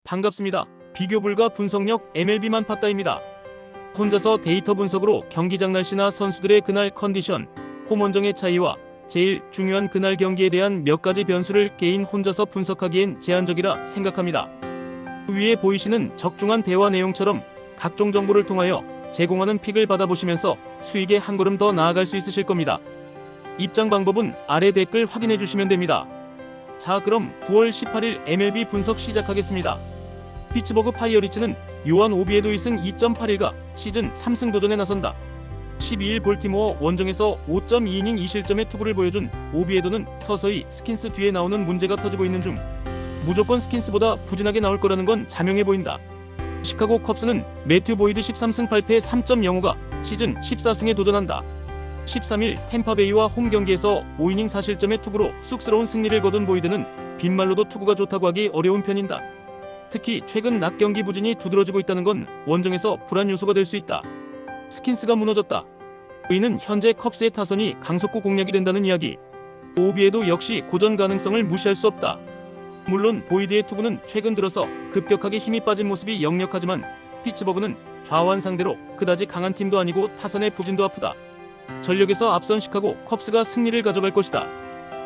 반갑습니다. 비교 불가 분석력 MLB만 팠다입니다. 혼자서 데이터 분석으로 경기장 날씨나 선수들의 그날 컨디션, 홈 원정의 차이와 제일 중요한 그날 경기에 대한 몇 가지 변수를 개인 혼자서 분석하기엔 제한적이라 생각합니다. 위에 보이시는 적중한 대화 내용처럼 각종 정보를 통하여 제공하는 픽을 받아보시면서 수익에 한 걸음 더 나아갈 수 있으실 겁니다. 입장 방법은 아래 댓글 확인해 주시면 됩니다. 자, 그럼 9월 18일 MLB 분석 시작하겠습니다. 피츠버그 파이어리츠는 요한 오비에도 2승 2.8일과 시즌 3승 도전에 나선다. 12일 볼티모어 원정에서 5.2이닝 2실점의 투구를 보여준 오비에도는 서서히 스킨스 뒤에 나오는 문제가 터지고 있는 중 무조건 스킨스보다 부진하게 나올 거라는 건 자명해 보인다. 시카고 컵스는 매튜 보이드 13승 8패 3.05가 시즌 14승에 도전한다. 13일 템파베이와 홈 경기에서 5이닝 4실점의 투구로 쑥스러운 승리를 거둔 보이드는 빈말로도 투구가 좋다고 하기 어려운 편이다. 특히 최근 낮 경기 부진이 두드러지고 있다는 건 원정에서 불안 요소가 될 수 있다. 스킨스가 무너졌다. 이는 현재 컵스의 타선이 강속구 공략이 된다는 이야기. 오비에도 역시 고전 가능성을 무시할 수 없다. 물론 보이드의 투구는 최근 들어서 급격하게 힘이 빠진 모습이 역력하지만 피츠버그는 좌완 상대로 그다지 강한 팀도 아니고 타선의 부진도 아프다. 전력에서 앞선 시카고 컵스가 승리를 가져갈 것이다.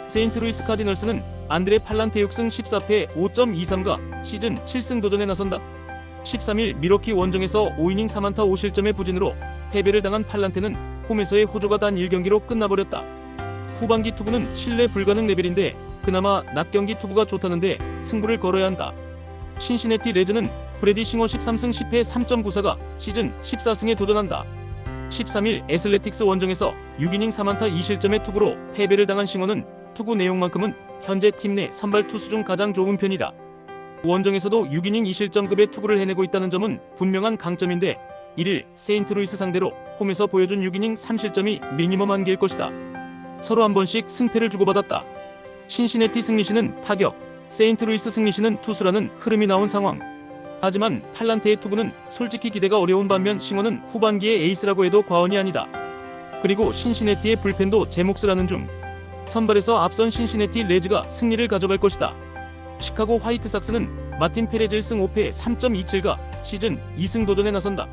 세인트루이스 카디널스는 안드레 팔란테 6승 14패 5.23가 시즌 7승 도전에 나선다. 13일 미러키 원정에서 5이닝 4안타 5실점의 부진으로 패배를 당한 팔란테는 홈에서의 호조가 단 1경기로 끝나버렸다. 후반기 투구는 신뢰 불가능 레벨인데 그나마 낮 경기 투구가 좋다는데 승부를 걸어야 한다. 신시내티 레즈는 브래디 싱어 13승 10패 3.94가 시즌 14승에 도전한다. 13일 애슬레틱스 원정에서 6이닝 3안타 2실점의 투구로 패배를 당한 싱어는 투구 내용만큼은 현재 팀 내 선발 투수 중 가장 좋은 편이다. 원정에서도 6이닝 2실점급의 투구를 해내고 있다는 점은 분명한 강점인데 1일 세인트루이스 상대로 홈에서 보여준 6이닝 3실점이 미니멈 한계일 것이다. 서로 한 번씩 승패를 주고받았다. 신시내티 승리시는 타격, 세인트루이스 승리시는 투수라는 흐름이 나온 상황. 하지만 팔란테의 투구는 솔직히 기대가 어려운 반면 싱어는 후반기의 에이스라고 해도 과언이 아니다. 그리고 신시내티의 불펜도 제 몫을 하는 중 선발에서 앞선 신시내티 레즈가 승리를 가져갈 것이다. 시카고 화이트삭스는 마틴 페레즈 1승 5패 3.27가 시즌 2승 도전에 나선다.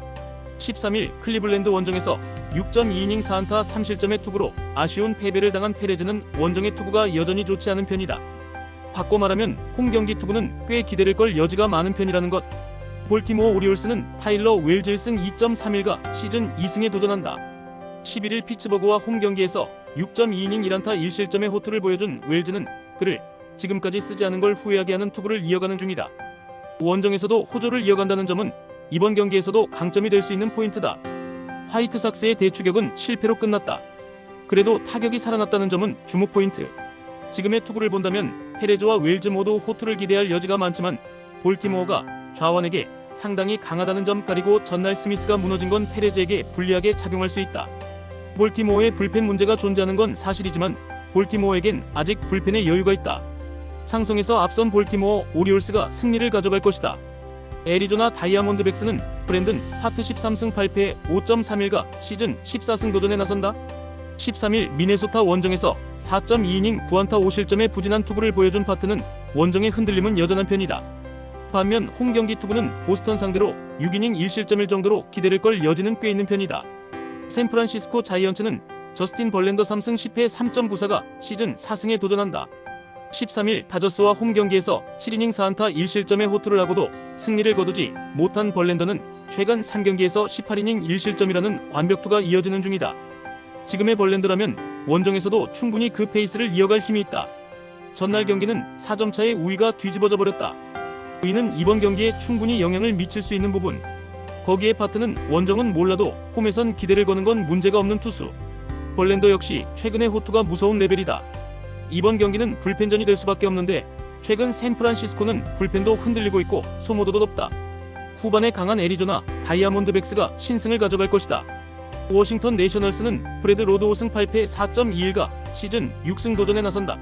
13일 클리블랜드 원정에서 6.2이닝 4안타 3실점의 투구로 아쉬운 패배를 당한 페레즈는 원정의 투구가 여전히 좋지 않은 편이다. 바꿔 말하면 홈 경기 투구는 꽤 기대를 걸 여지가 많은 편이라는 것. 볼티모어 오리올스는 타일러 웰즈 1승 2.31가 시즌 2승에 도전한다. 11일 피츠버그와 홈 경기에서 6.2이닝 1안타 1실점의 호투를 보여준 웰즈는 그를 지금까지 쓰지 않은 걸 후회하게 하는 투구를 이어가는 중이다. 원정에서도 호조를 이어간다는 점은 이번 경기에서도 강점이 될 수 있는 포인트다. 화이트삭스의 대추격은 실패로 끝났다. 그래도 타격이 살아났다는 점은 주목 포인트. 지금의 투구를 본다면 페레즈와 웰즈 모두 호투를 기대할 여지가 많지만 볼티모어가 좌완에게 상당히 강하다는 점 가리고 전날 스미스가 무너진 건 페레즈에게 불리하게 작용할 수 있다. 볼티모어의 불펜 문제가 존재하는 건 사실이지만 볼티모어에겐 아직 불펜의 여유가 있다. 상성에서 앞선 볼티모어 오리올스가 승리를 가져갈 것이다. 애리조나 다이아몬드백스는 브랜든 하트 13승 8패 5.31가 시즌 14승 도전에 나선다. 13일 미네소타 원정에서 4.2이닝 9안타 5실점의 부진한 투구를 보여준 파트는 원정의 흔들림은 여전한 편이다. 반면 홈 경기 투구는 보스턴 상대로 6이닝 1실점일 정도로 기대를 걸 여지는 꽤 있는 편이다. 샌프란시스코 자이언츠는 저스틴 벌랜더 3승 10패 3.94가 시즌 4승에 도전한다. 13일 다저스와 홈 경기에서 7이닝 4안타 1실점의 호투를 하고도 승리를 거두지 못한 벌랜더는 최근 3경기에서 18이닝 1실점이라는 완벽투가 이어지는 중이다. 지금의 벌랜더라면 원정에서도 충분히 그 페이스를 이어갈 힘이 있다. 전날 경기는 4점 차의 우위가 뒤집어져 버렸다. 이는 이번 경기에 충분히 영향을 미칠 수 있는 부분. 거기에 파트는 원정은 몰라도 홈에선 기대를 거는 건 문제가 없는 투수. 벌랜더 역시 최근의 호투가 무서운 레벨이다. 이번 경기는 불펜전이 될 수밖에 없는데 최근 샌프란시스코는 불펜도 흔들리고 있고 소모도도 높다. 후반에 강한 애리조나 다이아몬드백스가 신승을 가져갈 것이다. 워싱턴 내셔널스는 브래드 로드 5승 8패 4.21가 시즌 6승 도전에 나선다.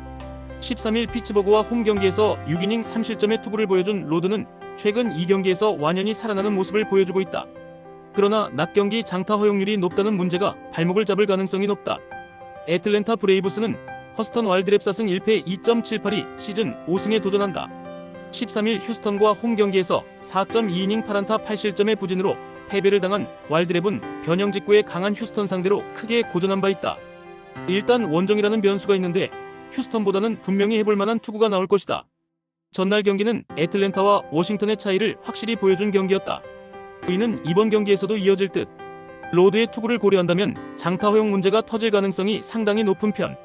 13일 피츠버그와 홈 경기에서 6이닝 3실점의 투구를 보여준 로드는 최근 2경기에서 완연히 살아나는 모습을 보여주고 있다. 그러나 낮 경기 장타 허용률이 높다는 문제가 발목을 잡을 가능성이 높다. 애틀랜타 브레이브스는 허스턴 와일드랩 4승 1패 2.78이 시즌 5승에 도전한다. 13일 휴스턴과 홈 경기에서 4.2이닝 8안타 8실점의 부진으로 패배를 당한 와일드랩은 변형 직구에 강한 휴스턴 상대로 크게 고전한 바 있다. 일단 원정이라는 변수가 있는데 휴스턴보다는 분명히 해볼 만한 투구가 나올 것이다. 전날 경기는 애틀랜타와 워싱턴의 차이를 확실히 보여준 경기였다. 이는 이번 경기에서도 이어질 듯. 로드의 투구를 고려한다면 장타 허용 문제가 터질 가능성이 상당히 높은 편.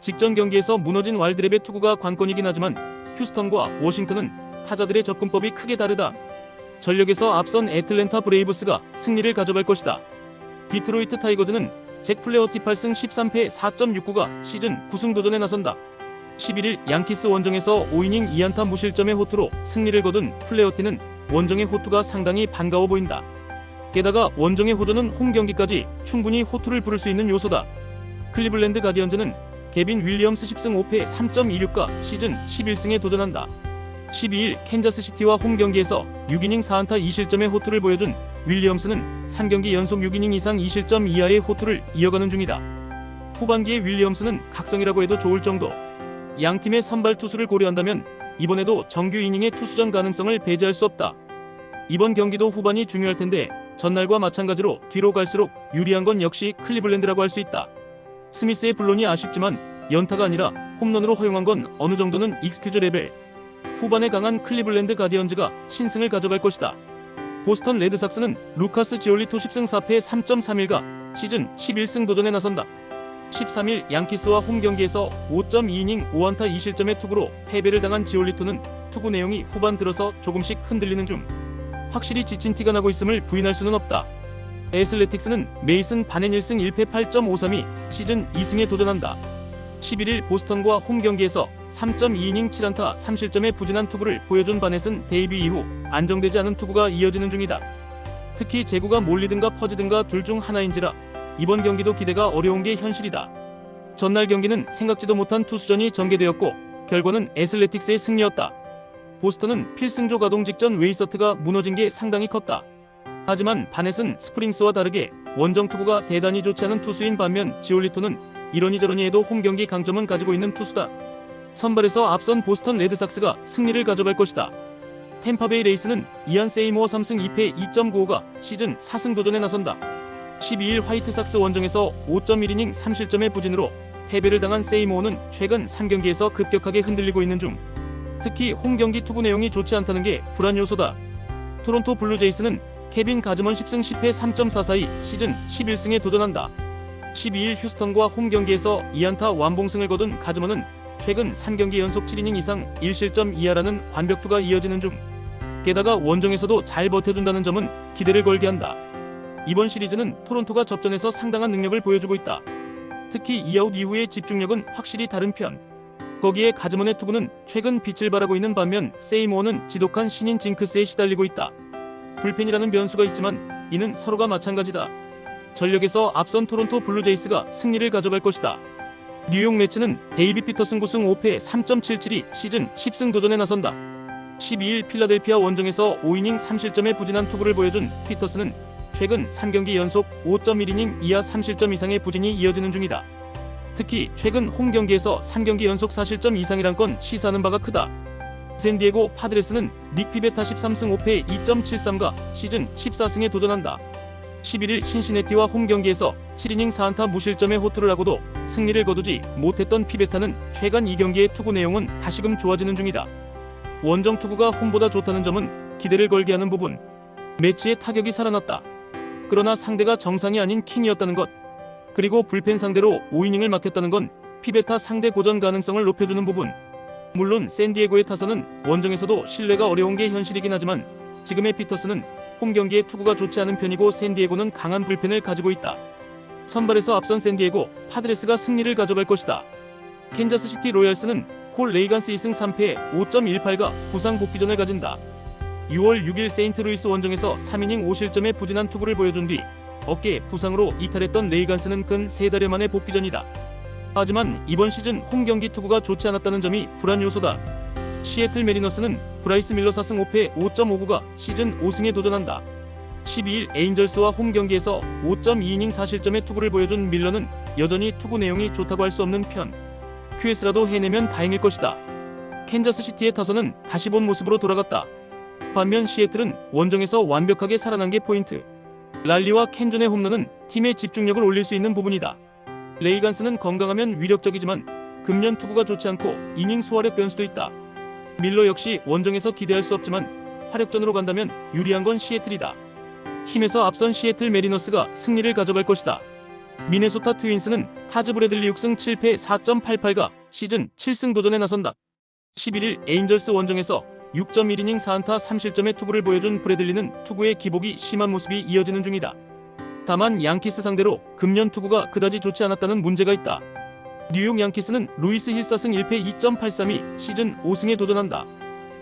직전 경기에서 무너진 와일드랩의 투구가 관건이긴 하지만 휴스턴과 워싱턴은 타자들의 접근법이 크게 다르다. 전력에서 앞선 애틀랜타 브레이브스가 승리를 가져갈 것이다. 디트로이트 타이거즈는 잭 플레어티 8승 13패 4.69가 시즌 9승 도전에 나선다. 11일 양키스 원정에서 5이닝 2안타 무실점의 호투로 승리를 거둔 플레어티는 원정의 호투가 상당히 반가워 보인다. 게다가 원정의 호조는 홈 경기까지 충분히 호투를 부를 수 있는 요소다. 클리블랜드 가디언즈는 개빈 윌리엄스 10승 5패 3.26가 시즌 11승에 도전한다. 12일 캔자스시티와 홈 경기에서 6이닝 4안타 2실점의 호투를 보여준 윌리엄스는 3경기 연속 6이닝 이상 2실점 이하의 호투를 이어가는 중이다. 후반기에 윌리엄스는 각성이라고 해도 좋을 정도. 양팀의 선발 투수를 고려한다면 이번에도 정규 이닝의 투수전 가능성을 배제할 수 없다. 이번 경기도 후반이 중요할 텐데 전날과 마찬가지로 뒤로 갈수록 유리한 건 역시 클리블랜드라고 할 수 있다. 스미스의 불론이 아쉽지만 연타가 아니라 홈런으로 허용한 건 어느 정도는 익스큐즈 레벨. 후반에 강한 클리블랜드 가디언즈가 신승을 가져갈 것이다. 보스턴 레드삭스는 루카스 지올리토 10승 4패 3.31가 시즌 11승 도전에 나선다. 13일 양키스와 홈 경기에서 5.2이닝 5안타 2실점의 투구로 패배를 당한 지올리토는 투구 내용이 후반 들어서 조금씩 흔들리는 중. 확실히 지친 티가 나고 있음을 부인할 수는 없다. 애슬레틱스는 메이슨 바넨 1승 1패 8.53이 시즌 2승에 도전한다. 11일 보스턴과 홈 경기에서 3.2이닝 7안타 3실점의 부진한 투구를 보여준 바넷은 데이비 이후 안정되지 않은 투구가 이어지는 중이다. 특히 제구가 몰리든가 퍼지든가 둘 중 하나인지라 이번 경기도 기대가 어려운 게 현실이다. 전날 경기는 생각지도 못한 투수전이 전개되었고 결과는 애슬레틱스의 승리였다. 보스턴은 필승조 가동 직전 웨이서트가 무너진 게 상당히 컸다. 하지만 바넷은 스프링스와 다르게 원정 투구가 대단히 좋지 않은 투수인 반면 지올리토는 이러니저러니 해도 홈 경기 강점은 가지고 있는 투수다. 선발에서 앞선 보스턴 레드삭스가 승리를 가져갈 것이다. 템파베이 레이스는 이안 세이모어 3승 2패 2.95가 시즌 4승 도전에 나선다. 12일 화이트삭스 원정에서 5.1이닝 3실점의 부진으로 패배를 당한 세이모어는 최근 3경기에서 급격하게 흔들리고 있는 중. 특히 홈 경기 투구 내용이 좋지 않다는 게 불안 요소다. 토론토 블루제이스는 케빈 가즈먼 10승 10패 3.44이 시즌 11승에 도전한다. 12일 휴스턴과 홈 경기에서 2안타 완봉승을 거둔 가즈먼은 최근 3경기 연속 7이닝 이상 1실점 이하라는 완벽투가 이어지는 중. 게다가 원정에서도 잘 버텨준다는 점은 기대를 걸게 한다. 이번 시리즈는 토론토가 접전에서 상당한 능력을 보여주고 있다. 특히 2아웃 이후의 집중력은 확실히 다른 편. 거기에 가즈먼의 투구는 최근 빛을 발하고 있는 반면 세이모어는 지독한 신인 징크스에 시달리고 있다. 불펜이라는 변수가 있지만 이는 서로가 마찬가지다. 전력에서 앞선 토론토 블루제이스가 승리를 가져갈 것이다. 뉴욕 매츠는 데이비 피터슨 9승 5패 3.77이 시즌 10승 도전에 나선다. 12일 필라델피아 원정에서 5이닝 3실점의 부진한 투구를 보여준 피터슨은 최근 3경기 연속 5.1이닝 이하 3실점 이상의 부진이 이어지는 중이다. 특히 최근 홈 경기에서 3경기 연속 4실점 이상이란 건 시사하는 바가 크다. 샌디에고 파드레스는 닉 피베타 13승 5패 2.73가 시즌 14승에 도전한다. 11일 신시내티와 홈 경기에서 7이닝 4안타 무실점의 호투를 하고도 승리를 거두지 못했던 피베타는 최근 2경기의 투구 내용은 다시금 좋아지는 중이다. 원정 투구가 홈보다 좋다는 점은 기대를 걸게 하는 부분. 매치의 타격이 살아났다. 그러나 상대가 정상이 아닌 킹이었다는 것. 그리고 불펜 상대로 5이닝을 맡겼다는 건 피베타 상대 고전 가능성을 높여주는 부분. 물론 샌디에고의 타선은 원정에서도 신뢰가 어려운 게 현실이긴 하지만 지금의 피터스는 홈 경기에 투구가 좋지 않은 편이고 샌디에고는 강한 불펜을 가지고 있다. 선발에서 앞선 샌디에고 파드레스가 승리를 가져갈 것이다. 캔자스시티 로얄스는 콜 레이간스 2승 3패 5.18가 부상 복귀전을 가진다. 6월 6일 세인트루이스 원정에서 3이닝 5실점의 부진한 투구를 보여준 뒤 어깨 부상으로 이탈했던 레이간스는 근 3달여 만의 복귀전이다. 하지만 이번 시즌 홈 경기 투구가 좋지 않았다는 점이 불안 요소다. 시애틀 메리너스는 브라이스 밀러 4승 5패 5.59가 시즌 5승에 도전한다. 12일 에인절스와 홈 경기에서 5.2이닝 4실점의 투구를 보여준 밀러는 여전히 투구 내용이 좋다고 할 수 없는 편. QS라도 해내면 다행일 것이다. 캔자스시티의 타선은 다시 본 모습으로 돌아갔다. 반면 시애틀은 원정에서 완벽하게 살아난 게 포인트. 랄리와 켄존의 홈런은 팀의 집중력을 올릴 수 있는 부분이다. 레이간스는 건강하면 위력적이지만 금년 투구가 좋지 않고 이닝 소화력 변수도 있다. 밀러 역시 원정에서 기대할 수 없지만 화력전으로 간다면 유리한 건 시애틀이다. 힘에서 앞선 시애틀 메리너스가 승리를 가져갈 것이다. 미네소타 트윈스는 타즈 브래들리 6승 7패 4.88가 시즌 7승 도전에 나선다. 11일 에인절스 원정에서 6.1이닝 4안타 3실점의 투구를 보여준 브래들리는 투구의 기복이 심한 모습이 이어지는 중이다. 다만 양키스 상대로 금년 투구가 그다지 좋지 않았다는 문제가 있다. 뉴욕 양키스는 루이스 힐 4승 1패 2.832 시즌 5승에 도전한다.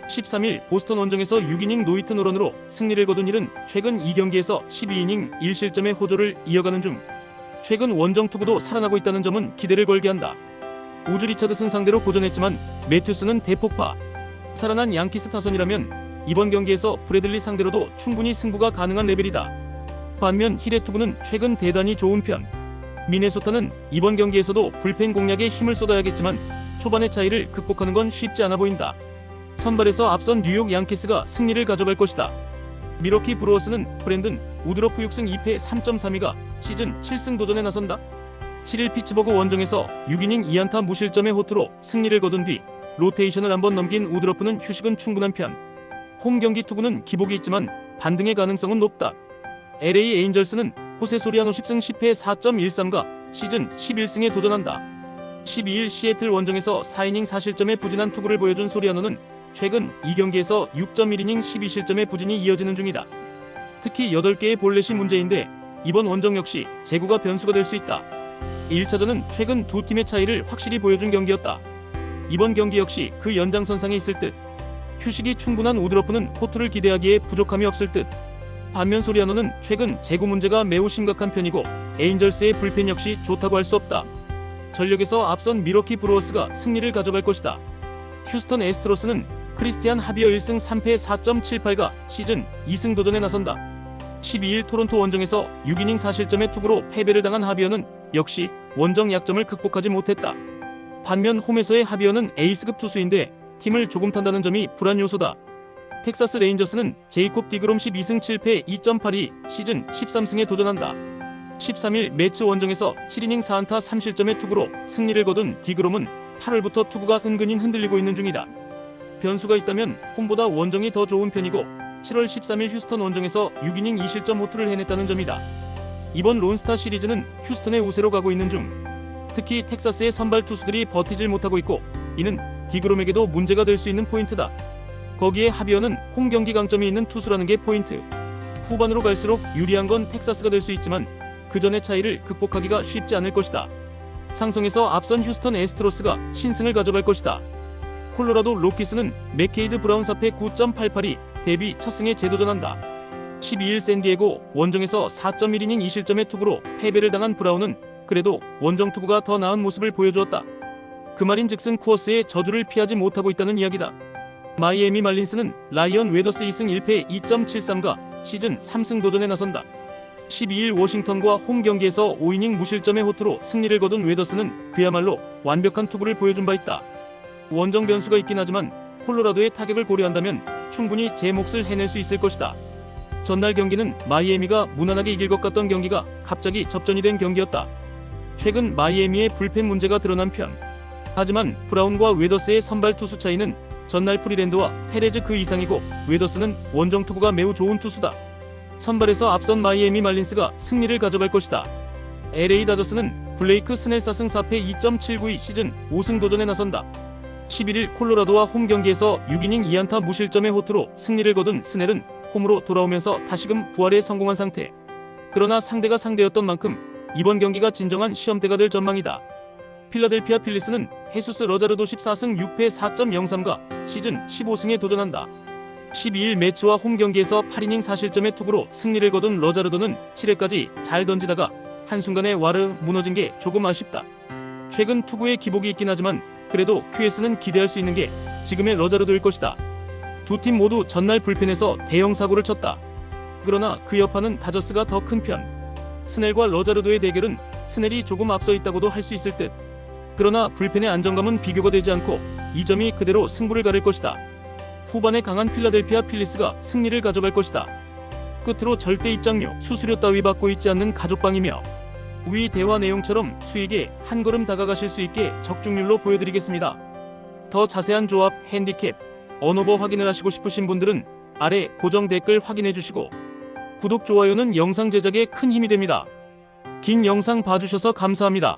13일 보스턴 원정에서 6이닝 노히트 노런으로 승리를 거둔 힐은 최근 2경기에서 12이닝 1실점의 호조를 이어가는 중 최근 원정 투구도 살아나고 있다는 점은 기대를 걸게 한다. 우즈 리차드슨 상대로 고전했지만 매튜스는 대폭파. 살아난 양키스 타선이라면 이번 경기에서 브래들리 상대로도 충분히 승부가 가능한 레벨이다. 반면 힐의 투구는 최근 대단히 좋은 편. 미네소타는 이번 경기에서도 불펜 공략에 힘을 쏟아야겠지만 초반의 차이를 극복하는 건 쉽지 않아 보인다. 선발에서 앞선 뉴욕 양키스가 승리를 가져갈 것이다. 미러키 브루어스는 브랜든 우드러프 6승 2패 3.32가 시즌 7승 도전에 나선다. 7일 피츠버그 원정에서 6이닝 2안타 무실점의 호투로 승리를 거둔 뒤 로테이션을 한번 넘긴 우드러프는 휴식은 충분한 편. 홈 경기 투구는 기복이 있지만 반등의 가능성은 높다. LA 에인절스는 호세 소리아노 10승 10패 4.13가 시즌 11승에 도전한다. 12일 시애틀 원정에서 4이닝 4실점의 부진한 투구를 보여준 소리아노는 최근 2경기에서 6.1이닝 12실점의 부진이 이어지는 중이다. 특히 8개의 볼넷이 문제인데 이번 원정 역시 제구가 변수가 될 수 있다. 1차전은 최근 두 팀의 차이를 확실히 보여준 경기였다. 이번 경기 역시 그 연장선상에 있을 듯. 휴식이 충분한 우드러프는 호투를 기대하기에 부족함이 없을 듯. 반면 소리아노는 최근 제구 문제가 매우 심각한 편이고 에인절스의 불펜 역시 좋다고 할 수 없다. 전력에서 앞선 미러키 브루어스가 승리를 가져갈 것이다. 휴스턴 애스트로스는 크리스티안 하비어 1승 3패 4.78가 시즌 2승 도전에 나선다. 12일 토론토 원정에서 6이닝 4실점의 투구로 패배를 당한 하비어는 역시 원정 약점을 극복하지 못했다. 반면 홈에서의 하비어는 에이스급 투수인데 팀을 조금 탄다는 점이 불안 요소다. 텍사스 레인저스는 제이콥 디그롬 12승 7패 2.82 시즌 13승에 도전한다. 13일 매츠 원정에서 7이닝 4안타 3실점의 투구로 승리를 거둔 디그롬은 8월부터 투구가 은근히 흔들리고 있는 중이다. 변수가 있다면 홈보다 원정이 더 좋은 편이고 7월 13일 휴스턴 원정에서 6이닝 2실점 호투를 해냈다는 점이다. 이번 론스타 시리즈는 휴스턴의 우세로 가고 있는 중. 특히 텍사스의 선발 투수들이 버티질 못하고 있고 이는 디그롬에게도 문제가 될 수 있는 포인트다. 거기에 하비어는 홈 경기 강점이 있는 투수라는 게 포인트. 후반으로 갈수록 유리한 건 텍사스가 될 수 있지만 그 전의 차이를 극복하기가 쉽지 않을 것이다. 상성에서 앞선 휴스턴 애스트로스가 신승을 가져갈 것이다. 콜로라도 로키스는 맥케이드 브라운 4패 9.88이 데뷔 첫 승에 재도전한다. 12일 샌디에고 원정에서 4.1이닝 2실점의 투구로 패배를 당한 브라운은 그래도 원정 투구가 더 나은 모습을 보여주었다. 그 말인즉슨 쿠어스의 저주를 피하지 못하고 있다는 이야기다. 마이애미 말린스는 라이언 웨더스 2승 1패 2.73가 시즌 3승 도전에 나선다. 12일 워싱턴과 홈 경기에서 5이닝 무실점의 호투로 승리를 거둔 웨더스는 그야말로 완벽한 투구를 보여준 바 있다. 원정 변수가 있긴 하지만 콜로라도의 타격을 고려한다면 충분히 제 몫을 해낼 수 있을 것이다. 전날 경기는 마이애미가 무난하게 이길 것 같던 경기가 갑자기 접전이 된 경기였다. 최근 마이애미의 불펜 문제가 드러난 편. 하지만 브라운과 웨더스의 선발 투수 차이는 전날 프리랜드와 페레즈 그 이상이고 웨더스는 원정 투구가 매우 좋은 투수다. 선발에서 앞선 마이애미 말린스가 승리를 가져갈 것이다. LA 다저스는 블레이크 스넬 4승 4패 2.792 시즌 5승 도전에 나선다. 11일 콜로라도와 홈 경기에서 6이닝 2안타 무실점의 호투로 승리를 거둔 스넬은 홈으로 돌아오면서 다시금 부활에 성공한 상태. 그러나 상대가 상대였던 만큼 이번 경기가 진정한 시험대가 될 전망이다. 필라델피아 필리스는 헤수스 러자르도 14승 6패 4.03가 시즌 15승에 도전한다. 12일 매치와 홈 경기에서 8이닝 4실점의 투구로 승리를 거둔 러자르도는 7회까지 잘 던지다가 한순간에 와르 무너진 게 조금 아쉽다. 최근 투구에 기복이 있긴 하지만 그래도 QS는 기대할 수 있는 게 지금의 러자르도일 것이다. 두 팀 모두 전날 불펜에서 대형 사고를 쳤다. 그러나 그 여파는 다저스가 더 큰 편. 스넬과 러자르도의 대결은 스넬이 조금 앞서 있다고도 할 수 있을 듯. 그러나 불펜의 안정감은 비교가 되지 않고 이 점이 그대로 승부를 가를 것이다. 후반에 강한 필라델피아 필리스가 승리를 가져갈 것이다. 끝으로 절대 입장료, 수수료 따위 받고 있지 않는 가족방이며 위 대화 내용처럼 수익에 한 걸음 다가가실 수 있게 적중률로 보여드리겠습니다. 더 자세한 조합, 핸디캡, 언오버 확인을 하시고 싶으신 분들은 아래 고정 댓글 확인해 주시고 구독, 좋아요는 영상 제작에 큰 힘이 됩니다. 긴 영상 봐주셔서 감사합니다.